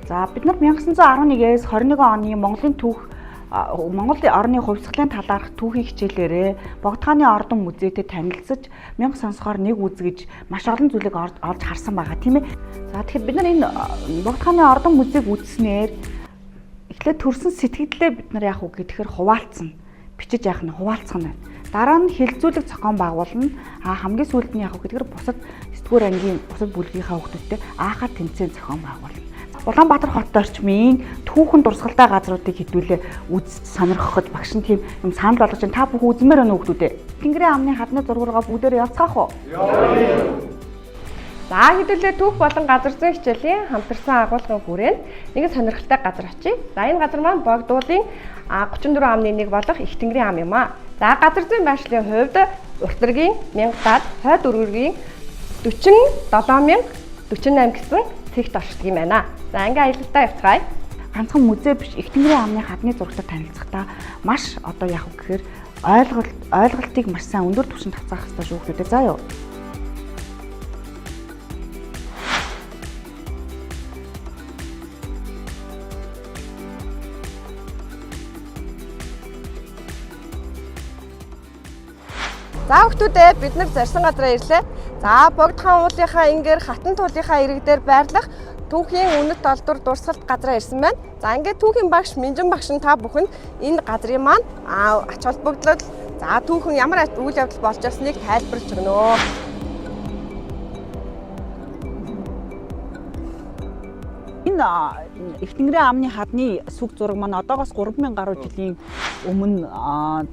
За бид нар 1911-ээс 21 оны Монголын түүх Монгол орны хувьсгалын талаарх түүхийн хичээлээрээ Богдхааны ордон музейтэй танилцж мянга сонсохоор нэг үзгэж маш олон зүйлийг олж харсан байгаа тийм ээ. За тэгэхээр бид нар энэ Богдхааны ордон музейг үзснээр эхлээд төрсэн сэтгэлдээ бид нар яах вэ гэхээр хуваалцсан. Бичиж яах нь хуваалцах нь. Дараа нь хэлэлцүүлэг зохион байгуулна. Хамгийн сүүлд нь яах вэ гэхээр бусад 9-р ангийн бусад бүлгийнхаа хүүхдүүдтэй аахаар тэмцээн зохион байгуулна. Улаанбаатар хот орчмын түүхэн дурсгалтай газруудыг хэдүүлээ үзэж сонирхоход багш нь тийм юм санал болгож байна. Та бүхэн үзмээр байна уу хүүхдүүдээ? Тэнгэрийн амны хадны зургуураа бүгдээрээ явцгаах уу? За хэдүүлээ түүх болон газар зүйн хичээлийн хамтарсан агуулгын хүрээнд нэгэн сонирхолтой газар очие. За энэ газар маань Богдуулын 34 амны нэг болох Их Тэнгэрийн ам юм аа. За газар зүйн байршлын хувьд урт тэргийн 1070, хойд өргөргийн 47048 гэсэн цэгт оршдог юм байна. За ингээ аялалтаа явцгаая. Ганцхан музей биш Их Тэнгэрийн амны хадны зурагтай танилцахдаа маш одоо яах вэ гэхээр ойлголтыг маш сайн өндөр түвшинд хацаах хэрэгтэй шүү хүүхдүүдээ. За юу. За хүүхдүүдээ бид нар зарсан газараа ирлээ. За Богдхан уулынхаа ингээр хатан тулынхаа ирэг дээр байрлах түүхийн үнэт олдвор дурсгалт газараа ирсэн байна. За ингээд түүхийн багш Минжин багш нь та бүхэнд энэ газрын маань ач холбогдлол за түүхэн ямар үйл явдал болж явсныг тайлбарлаж өгнө. Энэ Их Тэнгэрийн амны хадны сүг зураг маань одоогоос 3000 гаруй жилийн өмнө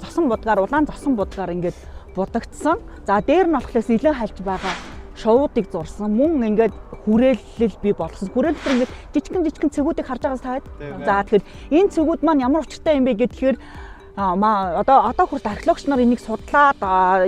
зосон будгаар улаан зосон будгаар ингээд будагдсан. За дээр нь болохоор нэлээд хальж байгаа шоудыг зурсан. Мөн ингээд хүрээлэл бий болгосон. Хүрээлэл ингээд жижигхэн цэгүүдийг харж байгаас таад. За тэгэхээр энэ цэгүүд маань ямар учиртай юм бэ гэхээр одоо хүртэл археологч нар энийг судлаад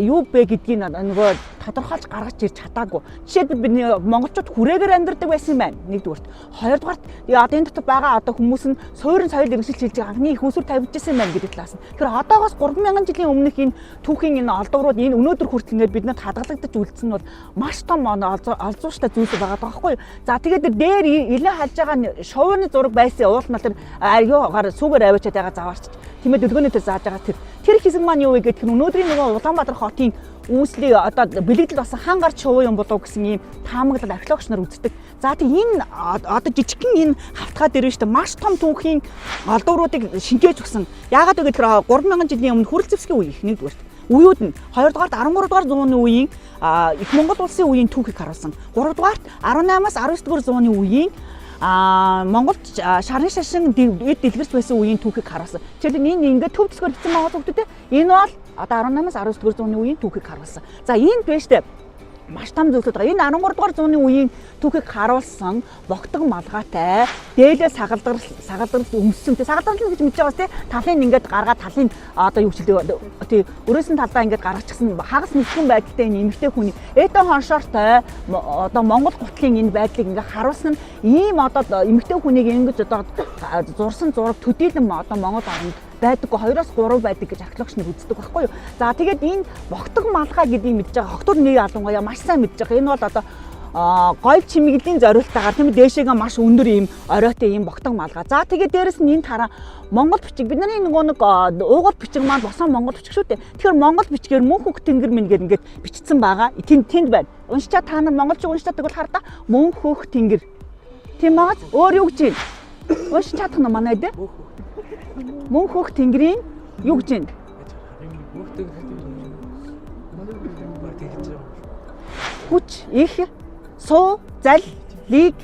юу бэ гэдгийг нөгөө тодорхойлж гаргаж ирж чадаагүй. Жишээлбэл бидний монголчууд хүрээгээр амьдардаг байсан юм байна. Нэгдүгээрт. Хоёрдугаарт одоо энэ дотор байгаа одоо хүмүүс нь суурин соёл эрхэлж хэлж анхны их усүр тавьж ирсэн байна гэдэг талаас нь. Тэгэхээр одоогоос 3000 жилийн өмнөх энэ түүхийн энэ олдврууд энэ өнөөдөр хүртэл ингээд биднэрт хадгалагдаж үлдсэн нь бол маш том олзууштай зүйл байгаа байхгүй юу. За тэгээд дээр илэн хальж байгаа шувууны зураг байсан уул нь тэр юугаар сүгээр аваачаад байгаа заваарч тиймээ дэлгөөнөөр зааж байгаа тэр хэсэг маань юу вэ гэхээр өнөөдрийн нөгөө Улаанбаатар хотын үүслийг одоо бэлэгдэл басан хаан гарч шувуу юм болов гэсэн ийм таамаглал археологч нар үздэг. За тэг энэ одоо жижигхэн энэ хавтгаа дээр нь шүү дээ маш том түүхийн олдвруудыг шингээж өгсөн. Яагаад вэ гэхээр 3000 жилийн өмнө Хүрэлцэвсгийн үе их нэгдүгээрт. Үеуд нь хоёрдугаарт 13 дугаар зууны үеийн их Монгол улсын үеийн түүхийг харуулсан. Гуравдугаарт 18-аас 19 дугаар зууны үеийн Монголд шарын шашин эд дэлгэрч байсан үеийн түүхийг харуулсан. Жишээлбэл энэ ингээд төв төсгөр хэвчэн байгаа хүүхдүүд энэ бол одоо 18-аас 19 дугаар зууны үеийн түүхийг харуулсан. За энэ биш дээ. Маш том зүйлүүд байгаа. Энэ 13 дугаар зууны үеийн түүхийг харуулсан богтог малгайтай дээлээ сагалдарл өмссөн. Сагалдарл гэж мэдж байгаас тий талын ингээд гаргаад талын одоо юу хэлээ тий өрөөсөн талдаа ингээд гаргачихсан хагас нэгэн байдалтай энэ эмэгтэй хүний этон хоншортой одоо Монгол гутлын энэ байдлыг ингээд харуулсан нь ийм одоо эмэгтэй хүнийг ингэж одоо зурсан зураг төдийлөн одоо Монгол орнд байдаггүй 2-3 байдаг гэж археологч нар үздэг байхгүй юу. За тэгээд энэ богтог малгай гэдгийг мэдж байгаа. Хогтур нэг ялангуяа маш сайн мэдж байгаа. Энэ бол одоо говь чимэглийн зориултаагаар тийм дээшээгээ маш өндөр ийм оройтой ийм богтог малгай. За тэгээд дээрэс нь энэ тараа Монгол бичиг бидний нөгөө нэг уугуул бичиг маань босон Монгол бичиг шүү дээ. Тэгэхээр Монгол бичгээр Мөнхөх тэнгэр минь гэдэг ингээд бичсэн байгаа. Тэнд байна. Уншчаа та нар монголчууд уншдаг бол хар та Мөнхөх тэнгэр. Тийм бааз өөр юу гэж байна? Уншиж чадах нь манай дээ. Мөнхөх тэнгэрийн юу гэж байна? Хүч их суу зал лиг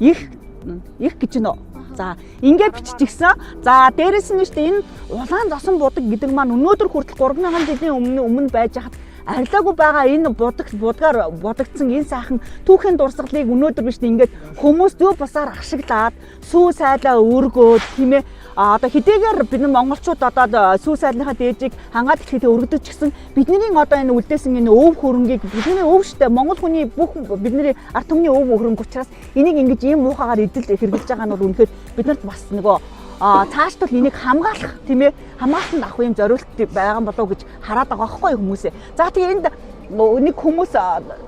их гэж нөө. За ингээд биччихсэн. За дээрэс нь шүү дээ энэ улаан зосон будаг гэдэг маань өнөөдөр хүртэл 3000 жилийн өмнө байж хаад арилаагүй байгаа энэ будгаар будагдсан энэ сайхан түүхийн дурсгалыг өнөөдөр биш ингээд хүмүүс зөв бусаар ашиглаад сүү сайлаа өргөөд тийм ээ одоо хэдийгээр бид нар монголчууд одоо сүү сайлныхаа дээжийг хангаад ирэхдээ өргөдөж гисэн бидний одоо энэ үлдээсэн энэ өв хөрөнгийг бидний өв штэ монгол хүний бүх бидний ард түмний өв хөрөнгө учраас энийг ингэж ийм муухагаар идэл хэрэгжилж байгаа нь бол үнэхээр биднэрт бас нөгөө цаашдал энийг хамгаалах тийм ээ хамгаалтанд авах юм зориулт байгаа болов гэж хараад байгаа байхгүй хүмүүсээ. За тэгээ энд нэг хүмүүс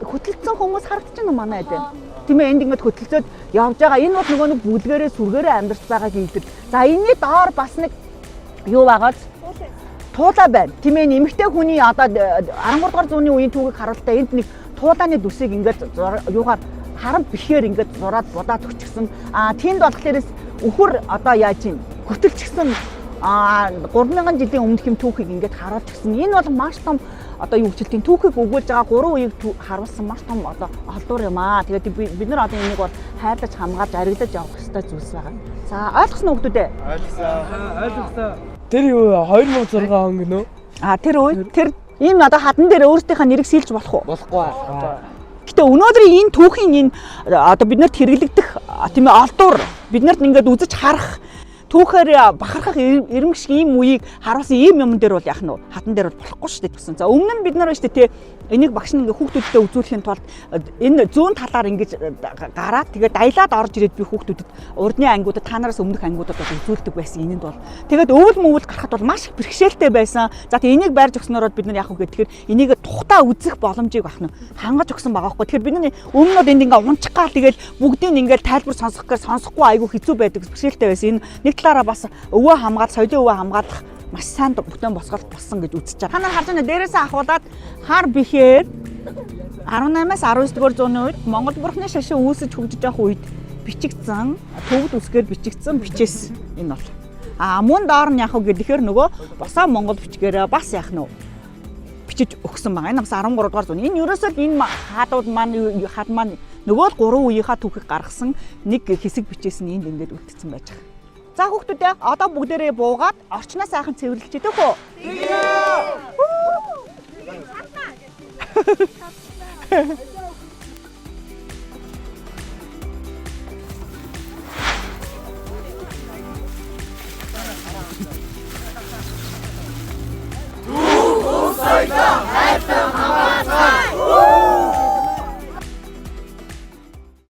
хөтлөлтсөн хүмүүс харагдаж байна уу манай эд. тийм ээ энд ингэж хөтөлцөөд явж байгаа. Энэ бол нөгөө нэг бүлгэрээ сүргээрээ амьдарч байгаа гэдэг. За энэний доор бас нэг юу байгааз туулаа байна. Тийм ээ эмэгтэй хүний одоо 13 дугаар зууны үеийн түүхийг харуултаа энд нэг туулааны дүсийг ингээд юугаар харам бэхээр ингээд зураад будаад өчгсөн. Тэнд болохоор өхөр одоо яаж юм хөтөлчихсэн 3000 жилийн өмнөх юм түүхийг ингээд харуулж гисэн. Энэ бол маш том одоо юу хичээлтийн түүхийг өгүүлж байгаа 3 үеийг харуулсан маш том одоо олдуур юм аа. Тэгээд бид нар одоо энийг бол хайрлаж хамгаалж арилгаж явах хэрэгтэй зүйлс байгаа. За ойлгосон уу хүмүүдээ? Ойлгосон. Тэр юу 2006 он гинөө? Тэр үе тэр ийм одоо хадан дээр өөрсдийнхээ нэрийг сэлж болох уу? Болохгүй. Гэтэ өнөөдрийн энэ түүхийн энэ одоо биднэрт хэрэглэгдэх тийм ээ олдуур биднэрт ингээд үзэж харах түүхээр бахархах ирмэг шиг ийм үеийг харуулсан ийм юм дээр бол яах нь хатан дээр бол болохгүй шүү дээ гэсэн. За өмнө нь бид нар шүү дээ энийг багш нь ингээ хүүхдүүдтэй үзүүлэхийн тулд энэ зүүн талаар ингэж гараад тэгээд аялаад орж ирээд би хүүхдүүдэд урдны ангиудад та нараас өмнөх ангиудад бол үзүүлдэг байсан. Энэнд бол тэгээд өвөл мөвөл гарахад бол маш их бэрхшээлтэй байсан. За тэгээд энийг байрж өгснөөрөө бид нар яах вэ гэхээр энийг тухтаа үзэх боломжийг бах нь хангаж өгсөн байгаа байхгүй. Тэгэхээр бидний өмнөд энд ингээ унчих гал тэгээд бүгдийг ингээ тайлбар сонсох гэж сонсохгүй айгүй хэцүү байдаг бэрхшээлтэй байсан. Энэ нэг талаараа бас өвөө хамгаалах, соёлын өвөө хамгаалах маш сайн бүтээн босгол болсон гэж үзэж байгаа. Та нар харж байна дээрээсээ ахуулаад хар бихээр 18-аас 19 дугаар зууны үед Монгол бурхны шашин үүсэж хөгжиж явах үед бичигдсэн, төвд үсгээр бичигдсэн бичээс энэ бол. Мөн доор нь яах вэ гэхээр нөгөө босоо Монгол бичгээрээ бас яах нь бичиж өгсөн байгаа. Энэ бас 13 дугаар зууны. Энэ ерөөсөө энэ хаадууд маань нөгөө 3 үеийнхаа түүхийг гаргасан нэг хэсэг бичээс нь энд ингээд үлдсэн байж байгаа. За хүүхдүүдээ одоо бүгдээрээ буугаад орчноо сайхан цэвэрлэлчихэд хөө. Сайта